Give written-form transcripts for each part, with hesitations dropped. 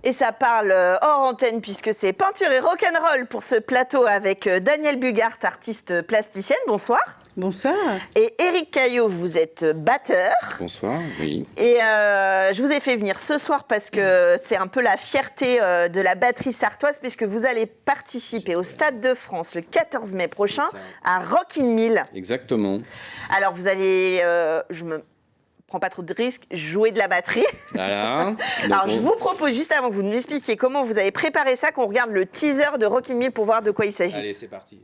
Et ça parle hors antenne puisque c'est peinture et rock'n'roll pour ce plateau avec Danielle Bugart, artiste plasticienne. Bonsoir. Bonsoir. Et Éric Caillot, vous êtes batteur. Bonsoir, oui. Et je vous ai fait venir ce soir parce que c'est un peu la fierté de la batterie sartoise puisque vous allez participer au Stade de France le 14 mai prochain à Rock in 1000. Exactement. Alors vous allez, je me prends pas trop de risques, jouer de la batterie. Voilà. Alors je vous propose juste avant que vous nous expliquiez comment vous avez préparé ça, qu'on regarde le teaser de Rock in 1000 pour voir de quoi il s'agit. Allez, c'est parti.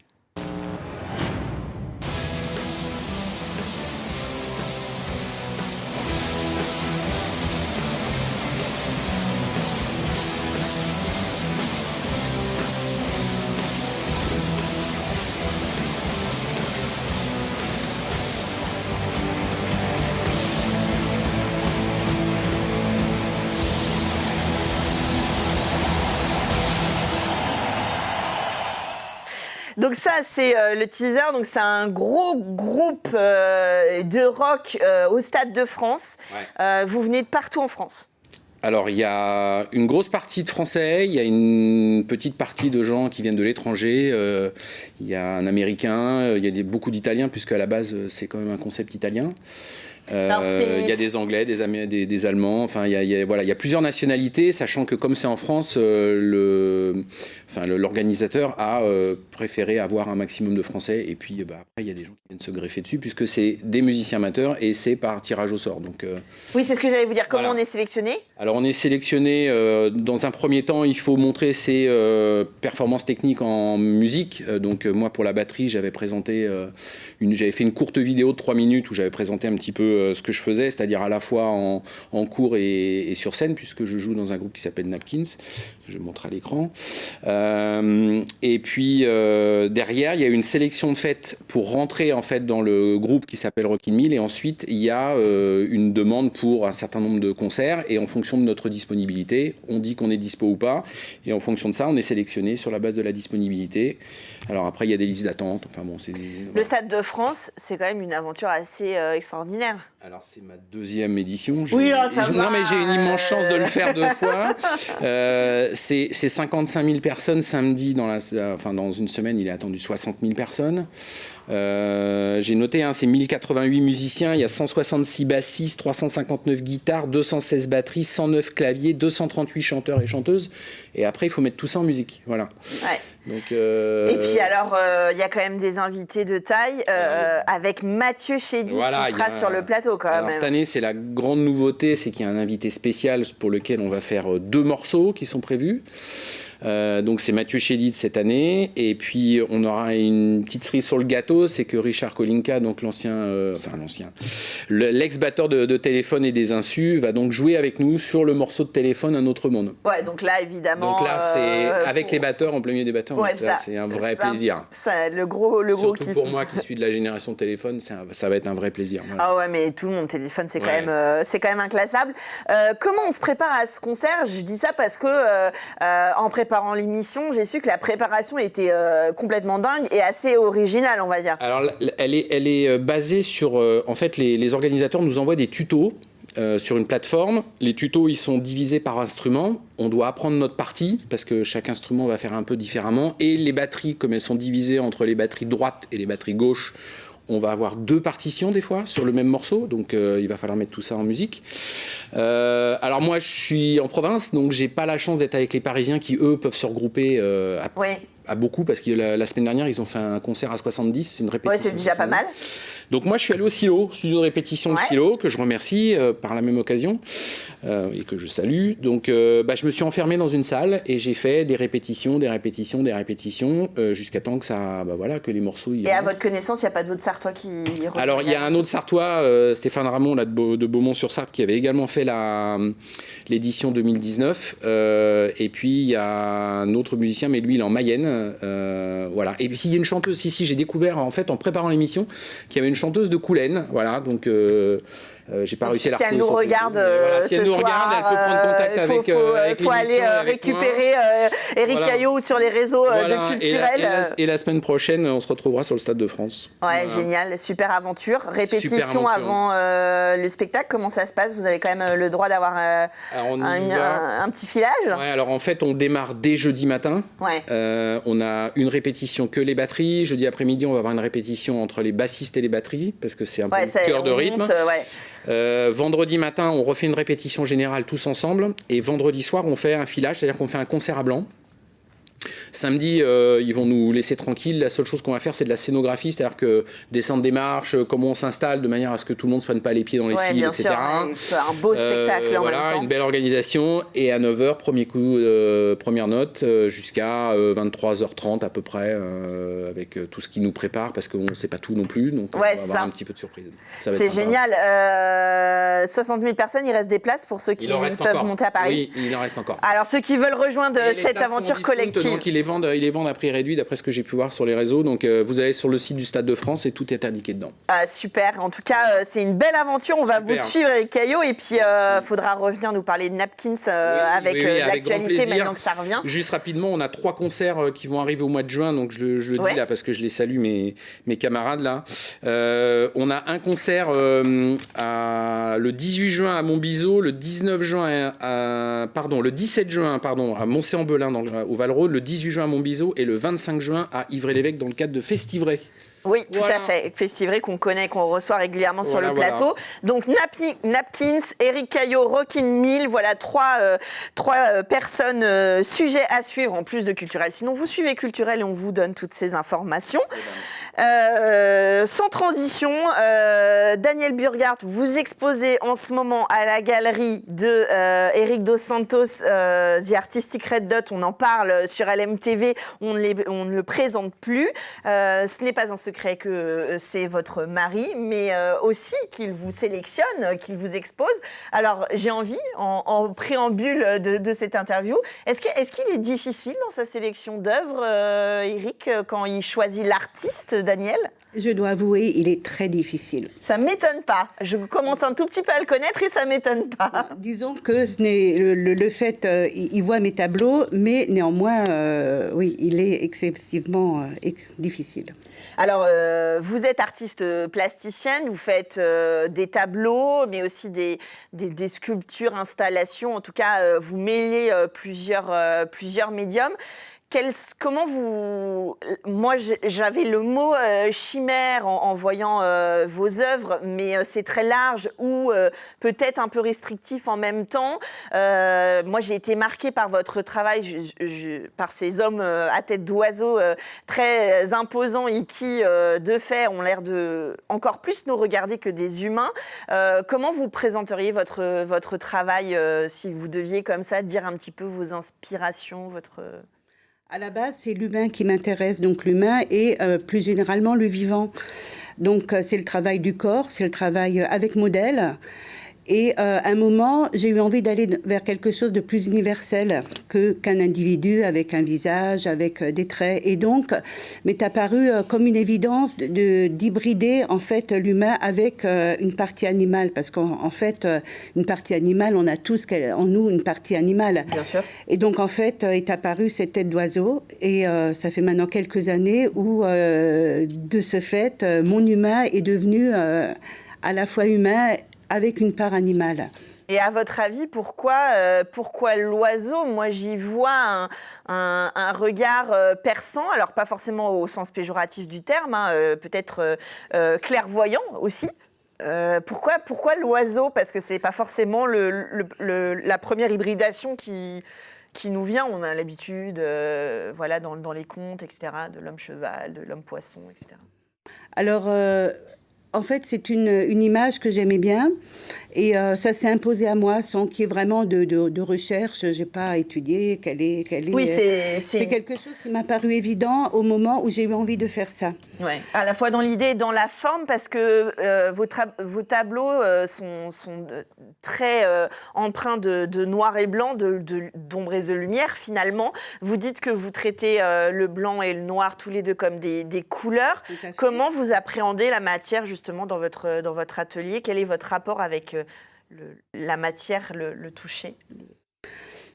Donc ça, c'est le teaser. Donc c'est un gros groupe de rock au Stade de France. Ouais. Vous venez de partout en France. Alors, il y a une grosse partie de Français, il y a une petite partie de gens qui viennent de l'étranger, il y a un Américain, il y a beaucoup d'Italiens, puisque à la base, c'est quand même un concept italien. Il y a des Anglais, des Allemands, enfin il y a plusieurs nationalités, sachant que comme c'est en France, l'organisateur a préféré avoir un maximum de Français, et puis après il y a des gens qui viennent se greffer dessus, puisque c'est des musiciens amateurs et c'est par tirage au sort. Donc, oui, c'est ce que j'allais vous dire, comment on est sélectionné ? Alors on est sélectionné, dans un premier temps, il faut montrer ses performances techniques en musique. Donc moi pour la batterie, j'avais fait une courte vidéo de 3 minutes où j'avais présenté un petit peu ce que je faisais, c'est-à-dire à la fois en cours et sur scène, puisque je joue dans un groupe qui s'appelle Napkins, je montre à l'écran. Et puis derrière, il y a une sélection de fêtes pour rentrer en fait dans le groupe qui s'appelle Rock in 1000, et ensuite il y a une demande pour un certain nombre de concerts, et en fonction de notre disponibilité, on dit qu'on est dispo ou pas, et en fonction de ça, on est sélectionné sur la base de la disponibilité. Alors après, il y a des listes d'attente. Enfin bon, Le Stade de France, c'est quand même une aventure assez extraordinaire. Alors c'est ma 2e édition. Oui, non mais j'ai une immense chance de le faire 2 fois. C'est 55 000 personnes samedi, dans une semaine il est attendu 60 000 personnes. J'ai noté, c'est 1088 musiciens, il y a 166 bassistes, 359 guitares, 216 batteries, 109 claviers, 238 chanteurs et chanteuses. Et après il faut mettre tout ça en musique. Voilà. Ouais. Donc, Et puis alors, il y a quand même des invités de taille, avec Mathieu Chédid qui sera sur le plateau quand même. Cette année, c'est la grande nouveauté, c'est qu'il y a un invité spécial pour lequel on va faire 2 morceaux qui sont prévus. Donc c'est Mathieu Chédid cette année, et puis on aura une petite cerise sur le gâteau, c'est que Richard Kolinka, donc l'ex-batteur de Téléphone et des Insus, va donc jouer avec nous sur le morceau de Téléphone Un autre monde. Ouais, donc là évidemment. Donc là c'est avec les batteurs, en plein milieu des batteurs, ouais, là, c'est un vrai plaisir. Le gros surtout kiff. Pour moi qui suis de la génération Téléphone, ça va être un vrai plaisir. Voilà. Ah ouais, mais tout le monde Téléphone, c'est quand même inclassable. Comment on se prépare à ce concert ? Je dis ça parce que en préparant l'émission, j'ai su que la préparation était complètement dingue et assez originale, on va dire. Alors, elle est basée sur... en fait, les organisateurs nous envoient des tutos sur une plateforme. Les tutos, ils sont divisés par instrument. On doit apprendre notre partie, parce que chaque instrument va faire un peu différemment. Et les batteries, comme elles sont divisées entre les batteries droites et les batteries gauches, on va avoir 2 partitions des fois sur le même morceau, donc il va falloir mettre tout ça en musique. Alors moi je suis en province, donc j'ai pas la chance d'être avec les Parisiens qui eux peuvent se regrouper à beaucoup, parce que la semaine dernière ils ont fait un concert à 70, une répétition. Ouais, c'est déjà pas mal. Donc moi je suis allé au Silo, studio de répétition de Silo, que je remercie par la même occasion, et que je salue. Donc je me suis enfermé dans une salle et j'ai fait des répétitions, jusqu'à temps que que les morceaux... Et à votre connaissance, il n'y a pas d'autres Sartois qui... Alors il y a un autre Sartois, Stéphane Ramon là, de Beaumont-sur-Sarthe, qui avait également fait l'édition 2019, et puis il y a un autre musicien, mais lui il est en Mayenne, voilà. Et puis il y a une chanteuse ici, j'ai découvert en fait en préparant l'émission qu'il y avait une chanteuse de Coulennes, voilà, donc j'ai pas réussi à la retrouver. Si elle nous regarde si elle nous regarde, elle peut prendre contact avec il faut aller récupérer Éric Caillot sur les réseaux de culturels. Et la semaine prochaine, on se retrouvera sur le Stade de France. Ouais, génial, super aventure. Répétition avant le spectacle, comment ça se passe? Vous avez quand même le droit d'avoir un petit filage? Ouais, alors en fait, on démarre dès jeudi matin. Ouais. On a une répétition que les batteries. Jeudi après-midi, on va avoir une répétition entre les bassistes et les batteries, parce que c'est un peu le cœur de rythme. Vendredi matin, on refait une répétition générale tous ensemble. Et vendredi soir, on fait un filage, c'est-à-dire qu'on fait un concert à blanc. Samedi, ils vont nous laisser tranquilles. La seule chose qu'on va faire, c'est de la scénographie, c'est-à-dire que descendre des marches, comment on s'installe de manière à ce que tout le monde ne se prenne pas les pieds dans les fils, bien etc. C'est un beau spectacle en même temps. Une belle organisation. Et à 9h, premier coup, première note, jusqu'à 23h30 à peu près, avec tout ce qui nous prépare, parce qu'on ne sait pas tout non plus. Donc, on va avoir un petit peu de surprise. C'est génial. 60 000 personnes, il reste des places pour ceux qui peuvent monter à Paris. Oui, il en reste encore. Alors, ceux qui veulent rejoindre cette aventure collective. Donc, ils les vendent à prix réduit, d'après ce que j'ai pu voir sur les réseaux. Donc, vous allez sur le site du Stade de France et tout est indiqué dedans. Super. En tout cas, c'est une belle aventure. On va vous suivre avec Caillot. Et puis, il faudra revenir nous parler de Napkins avec l'actualité maintenant que ça revient. Juste rapidement, on a 3 concerts qui vont arriver au mois de juin. Donc, je le dis là parce que je les salue, mes camarades là. On a un concert le 18 juin à Montbiseau, le 17 juin à Moncé-en-Belin au Val-Rhône, le 18 juin à Montbiseau et le 25 juin à Ivry-l'Évêque dans le cadre de Festivray. Oui, tout à fait. Festivray qu'on connaît, qu'on reçoit régulièrement sur le plateau. Donc Napkins, Éric Caillot, Rockin' Mill, voilà trois personnes sujets à suivre en plus de Culturel. Sinon, vous suivez Culturel et on vous donne toutes ces informations. Sans transition, Daniel Burghardt, vous exposez en ce moment à la galerie de Eric Dos Santos, The Artistic Red Dot. On en parle sur LMTV, on ne le présente plus. Ce n'est pas un secret que c'est votre mari, mais aussi qu'il vous sélectionne, qu'il vous expose. Alors, j'ai envie, en préambule de cette interview, est-ce qu'il est difficile dans sa sélection d'œuvres, Eric, quand il choisit l'artiste, Daniel? Je dois avouer, il est très difficile. Ça ne m'étonne pas. Je commence un tout petit peu à le connaître et ça ne m'étonne pas. Disons que ce n'est le fait, il voit mes tableaux, mais néanmoins, oui, il est excessivement difficile. Alors, vous êtes artiste plasticienne, vous faites des tableaux, mais aussi des sculptures, installations. En tout cas, vous mêlez plusieurs médiums. Comment vous... Moi, j'avais le mot chimère en voyant vos œuvres, mais c'est très large ou peut-être un peu restrictif en même temps. Moi, j'ai été marquée par votre travail, par ces hommes à tête d'oiseau très imposants et qui, de fait, ont l'air de encore plus nous regarder que des humains. Comment vous présenteriez votre travail si vous deviez comme ça dire un petit peu vos inspirations, À la base, c'est l'humain qui m'intéresse, donc l'humain et plus généralement le vivant. Donc c'est le travail du corps, c'est le travail avec modèle. Et à un moment, j'ai eu envie d'aller vers quelque chose de plus universel qu'un individu avec un visage, avec des traits. Et donc, m'est apparu comme une évidence d'hybrider en fait l'humain avec une partie animale, parce qu'en fait, une partie animale, on a tous en nous une partie animale. Bien sûr. Et donc, en fait, est apparue cette tête d'oiseau. Et ça fait maintenant quelques années où, de ce fait, mon humain est devenu à la fois humain avec une part animale. Et à votre avis, pourquoi l'oiseau? Moi, j'y vois un regard perçant, alors pas forcément au sens péjoratif du terme, peut-être clairvoyant aussi. Pourquoi l'oiseau? Parce que c'est pas forcément la première hybridation qui nous vient. On a l'habitude, voilà, dans les contes, etc., de l'homme cheval, de l'homme poisson, etc. Alors... en fait, c'est une image que j'aimais bien. Et ça s'est imposé à moi sans qu'il y ait vraiment de recherche. Je n'ai pas étudié quelle est. Oui, c'est quelque chose qui m'a paru évident au moment où j'ai eu envie de faire ça. Ouais. À la fois dans l'idée et dans la forme, parce que vos tableaux sont très empreints de noir et blanc, d'ombre et de lumière finalement. Vous dites que vous traitez le blanc et le noir tous les deux comme des couleurs. Comment vous appréhendez la matière justement dans votre atelier? Quel est votre rapport avec la matière, le toucher?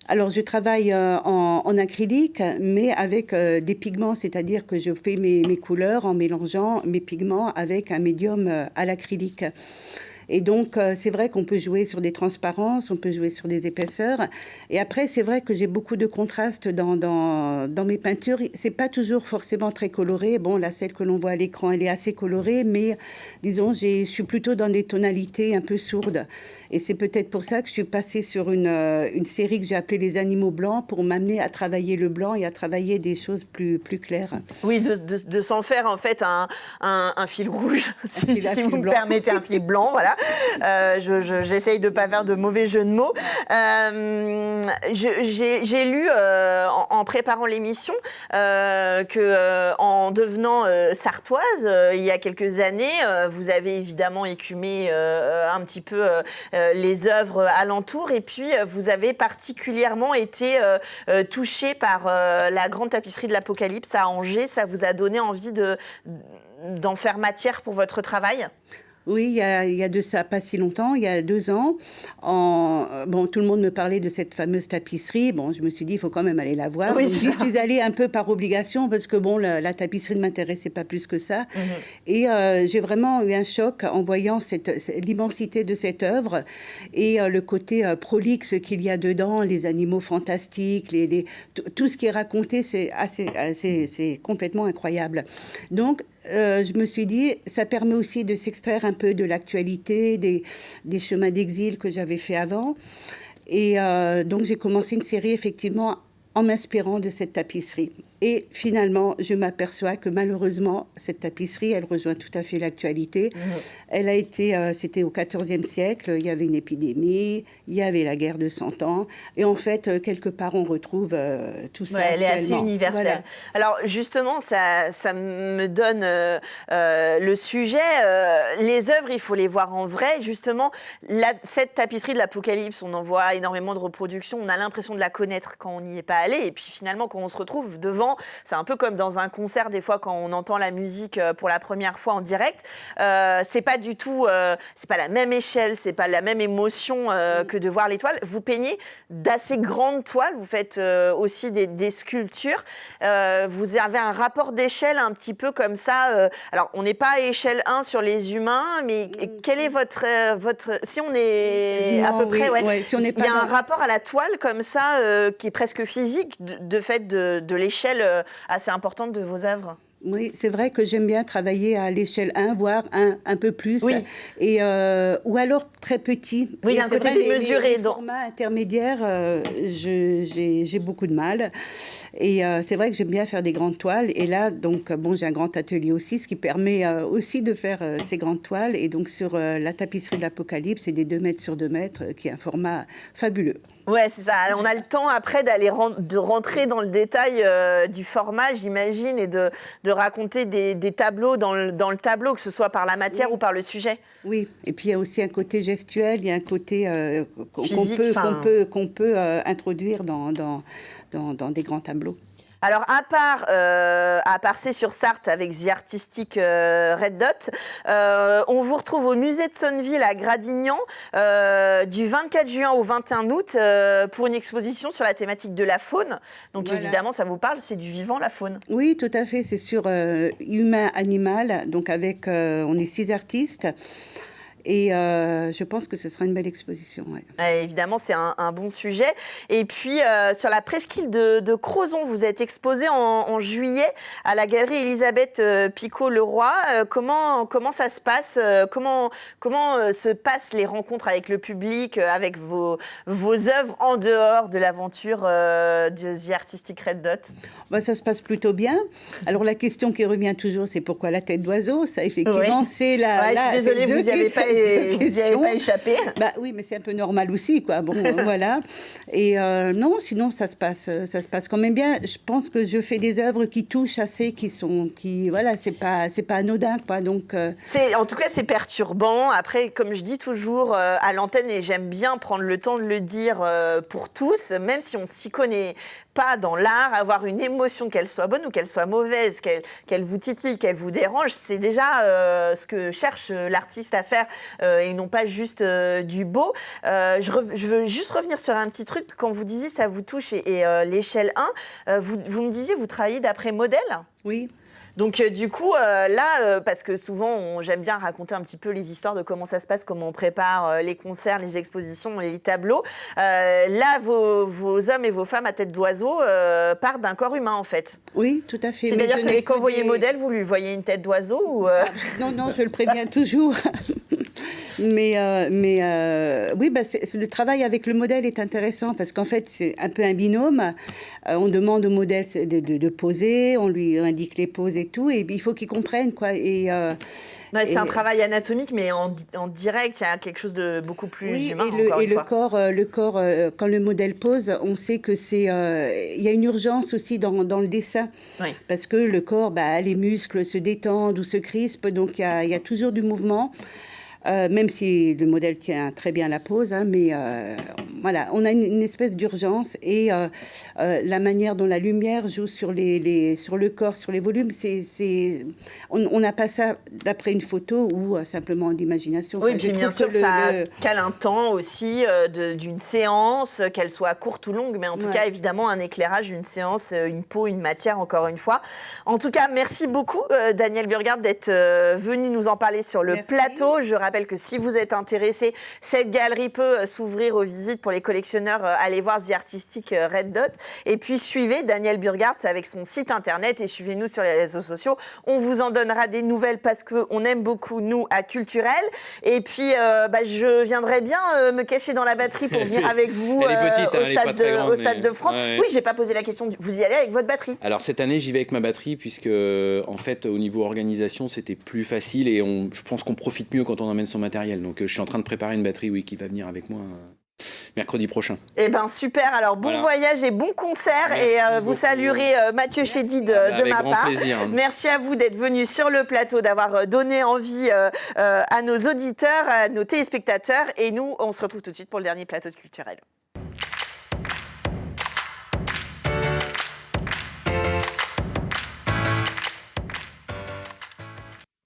Alors, je travaille en acrylique, mais avec des pigments, c'est-à-dire que je fais mes couleurs en mélangeant mes pigments avec un médium à l'acrylique. Et donc, c'est vrai qu'on peut jouer sur des transparences, on peut jouer sur des épaisseurs. Et après, c'est vrai que j'ai beaucoup de contrastes dans mes peintures. C'est pas toujours forcément très coloré. Bon, là, celle que l'on voit à l'écran, elle est assez colorée, mais disons, je suis plutôt dans des tonalités un peu sourdes. Et c'est peut-être pour ça que je suis passée sur une série que j'ai appelée Les Animaux Blancs pour m'amener à travailler le blanc et à travailler des choses plus claires. Oui, de s'en faire en fait un fil rouge, si vous me permettez, un fil blanc, voilà. J'essaye de ne pas faire de mauvais jeux de mots. J'ai lu en préparant l'émission qu'en devenant sartoise, il y a quelques années, vous avez évidemment écumé un petit peu les œuvres alentours et puis vous avez particulièrement été touchée par la grande tapisserie de l'Apocalypse à Angers. Ça vous a donné envie d'en faire matière pour votre travail ? Oui, il y a de ça pas si longtemps, il y a 2 ans. Tout le monde me parlait de cette fameuse tapisserie. Bon, je me suis dit, il faut quand même aller la voir. Oui, j'y suis allée un peu par obligation parce que la tapisserie ne m'intéressait pas plus que ça. Et j'ai vraiment eu un choc en voyant l'immensité de cette œuvre et le côté prolixe qu'il y a dedans, les animaux fantastiques, tout ce qui est raconté, c'est complètement incroyable. Donc, je me suis dit, ça permet aussi de s'extraire un peu de l'actualité, des chemins d'exil que j'avais fait avant. Et donc, j'ai commencé une série, effectivement, en m'inspirant de cette tapisserie. Et finalement, je m'aperçois que malheureusement, cette tapisserie, elle rejoint tout à fait l'actualité. Elle a été, c'était au XIVe siècle, il y avait une épidémie, il y avait la guerre de 100 ans. Et en fait, quelque part, on retrouve tout ça. Elle est assez universelle. Voilà. Alors justement, ça me donne le sujet. Les œuvres, il faut les voir en vrai. Justement, cette tapisserie de l'Apocalypse, on en voit énormément de reproductions. On a l'impression de la connaître quand on n'y est pas allé. Et puis finalement, quand on se retrouve devant, c'est un peu comme dans un concert, des fois, quand on entend la musique pour la première fois en direct. C'est pas du tout, c'est pas la même échelle, c'est pas la même émotion que de voir les toiles. Vous peignez d'assez grandes toiles, vous faites aussi des sculptures. Vous avez un rapport d'échelle un petit peu comme ça. Alors, on n'est pas à échelle 1 sur les humains, mais quel est votre si on est à peu près, si on est pas il y a un rapport à la toile comme ça qui est presque physique, de fait de l'échelle assez importante de vos œuvres. Oui, c'est vrai que j'aime bien travailler à l'échelle 1, voire un peu plus, et, ou alors très petit. Oui, d'un côté démesuré. Les formats intermédiaires, j'ai beaucoup de mal. Et c'est vrai que j'aime bien faire des grandes toiles. Et là, donc, j'ai un grand atelier aussi, ce qui permet aussi de faire ces grandes toiles. Et donc, sur la tapisserie de l'Apocalypse, c'est des 2 mètres sur 2 mètres, qui est un format fabuleux. Ouais, c'est ça. Alors, on a le temps après de rentrer dans le détail du format, j'imagine, et de raconter des tableaux dans le tableau, que ce soit par la matière ou par le sujet. Oui, et puis il y a aussi un côté gestuel, il y a un côté qu'on peut introduire dans des grands tableaux. Alors, à part C'est sur Sarthe avec The Artistic Red Dot, on vous retrouve au musée de Sonneville à Gradignan du 24 juin au 21 août pour une exposition sur la thématique de la faune. Donc, évidemment, ça vous parle, c'est du vivant, la faune. Oui, tout à fait. C'est sur humain-animal. Donc, on est 6 artistes. Et je pense que ce sera une belle exposition. Ouais. Évidemment, c'est un bon sujet. Et puis, sur la presqu'île de Crozon, vous êtes exposé en juillet à la galerie Elisabeth Picot-Leroy. Comment ça se passe comment se passent les rencontres avec le public, avec vos œuvres en dehors de l'aventure de The Artistic Red Dot? Ça se passe plutôt bien. Alors, la question qui revient toujours, c'est pourquoi la tête d'oiseau? Ça, effectivement, c'est la... je suis désolée, vous n'y avez pas n'y avez pas échappé. Bah oui, mais c'est un peu normal aussi, quoi. Bon, voilà. Et non, sinon ça se passe quand même bien. Je pense que je fais des œuvres qui touchent assez, voilà, c'est pas anodin, quoi. Donc en tout cas, c'est perturbant. Après, comme je dis toujours à l'antenne, et j'aime bien prendre le temps de le dire pour tous, même si on s'y connaît pas dans l'art, avoir une émotion, qu'elle soit bonne ou qu'elle soit mauvaise, qu'elle vous titille, qu'elle vous dérange, c'est déjà ce que cherche l'artiste à faire et non pas juste du beau. Je veux juste revenir sur un petit truc. Quand vous disiez ça vous touche et l'échelle 1, vous me disiez vous travaillez d'après modèle. oui. Donc du coup, parce que souvent, j'aime bien raconter un petit peu les histoires de comment ça se passe, comment on prépare les concerts, les expositions, les tableaux. Là, vos hommes et vos femmes à tête d'oiseau partent d'un corps humain, en fait. Oui, tout à fait. C'est-à-dire que quand vous voyez modèle, vous lui voyez une tête d'oiseau ou Non, je le préviens toujours. Mais oui, le travail avec le modèle est intéressant parce qu'en fait, c'est un peu un binôme. On demande au modèle de poser, on lui indique les poses et tout, et il faut qu'il comprenne, quoi. C'est un travail anatomique, mais en direct, il y a quelque chose de beaucoup plus humain. Le corps, quand le modèle pose, on sait que il y a une urgence aussi dans le dessin, parce que le corps, les muscles se détendent ou se crispent, donc il y a toujours du mouvement. Même si le modèle tient très bien la pose, hein, mais voilà, on a une espèce d'urgence et la manière dont la lumière joue sur le corps, sur les volumes, on n'a pas ça d'après une photo ou simplement d'imagination. Oui, puis bien sûr, ça cale un temps aussi d'une séance, qu'elle soit courte ou longue, mais en tout cas, évidemment, un éclairage, une séance, une peau, une matière, encore une fois. En tout cas, merci beaucoup, Danielle Burgard, d'être venue nous en parler sur le plateau. Je rappelle que si vous êtes intéressé, cette galerie peut s'ouvrir aux visites pour les collectionneurs. Allez voir The Artistic Red Dot. Et puis, suivez Danielle Burgard avec son site internet et suivez-nous sur les réseaux sociaux. On vous en donnera des nouvelles parce qu'on aime beaucoup, nous, à Culturel. Et puis, je viendrai bien me cacher dans la batterie pour venir avec vous au Stade de France. Ouais. Oui, je n'ai pas posé la question. Vous y allez avec votre batterie? Alors, cette année, j'y vais avec ma batterie puisque, en fait, au niveau organisation, c'était plus facile et je pense qu'on profite mieux quand on emmène son matériel. Donc, je suis en train de préparer une batterie qui va venir avec moi mercredi prochain. Eh bien, super. Alors, bon voyage et bon concert. Merci et vous saluerez Mathieu Chédid de ma part. Plaisir. Merci à vous d'être venus sur le plateau, d'avoir donné envie à nos auditeurs, à nos téléspectateurs. Et nous, on se retrouve tout de suite pour le dernier plateau de Culturel.